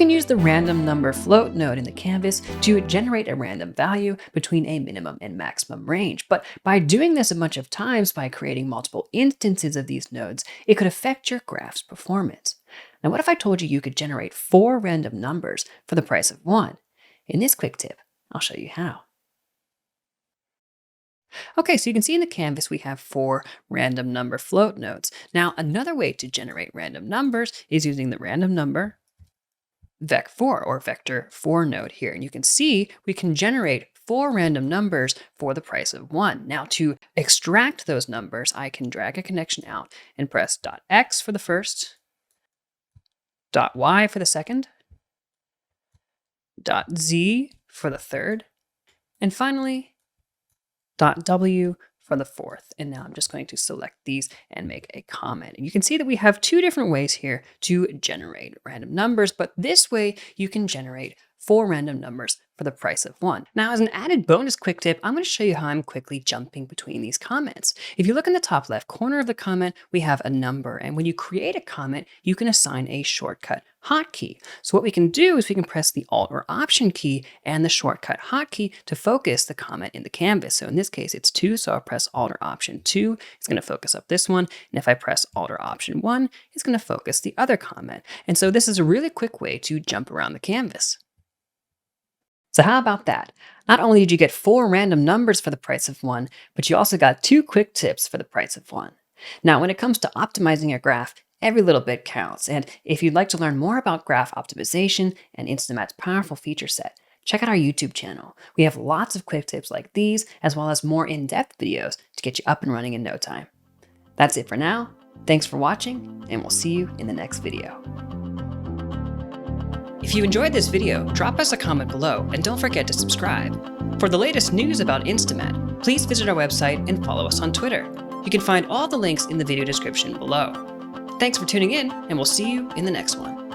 can use the random number float node in the canvas to generate a random value between a minimum and maximum range. But by doing this a bunch of times by creating multiple instances of these nodes, it could affect your graph's performance. Now, what if I told you you could generate 4 random numbers for the price of 1? In this quick tip, I'll show you how. Okay, so you can see in the canvas we have 4 random number float nodes. Now, another way to generate random numbers is using the random number Vec4 or vector 4 node here. And you can see we can generate 4 random numbers for the price of 1. Now, to extract those numbers, I can drag a connection out and press .x for the first, .y for the second, .z for the third, and finally, .w for the fourth. And now I'm just going to select these and make a comment. And you can see that we have 2 different ways here to generate random numbers, but this way you can generate 4 random numbers for the price of 1. Now, as an added bonus quick tip, I'm going to show you how I'm quickly jumping between these comments. If you look in the top left corner of the comment, we have a number. And when you create a comment, you can assign a shortcut hotkey. So what we can do is we can press the Alt or Option key and the shortcut hotkey to focus the comment in the canvas. So in this case, it's 2. So I'll press Alt or Option 2. It's going to focus up this one. And if I press Alt or Option 1, it's going to focus the other comment. And so this is a really quick way to jump around the canvas. So how about that? Not only did you get 4 random numbers for the price of 1, but you also got 2 quick tips for the price of 1. Now, when it comes to optimizing your graph, every little bit counts. And if you'd like to learn more about graph optimization and InstaMAT's powerful feature set, check out our YouTube channel. We have lots of quick tips like these, as well as more in-depth videos to get you up and running in no time. That's it for now. Thanks for watching, and we'll see you in the next video. If you enjoyed this video, drop us a comment below and don't forget to subscribe. For the latest news about InstaMAT, please visit our website and follow us on Twitter. You can find all the links in the video description below. Thanks for tuning in, and we'll see you in the next one.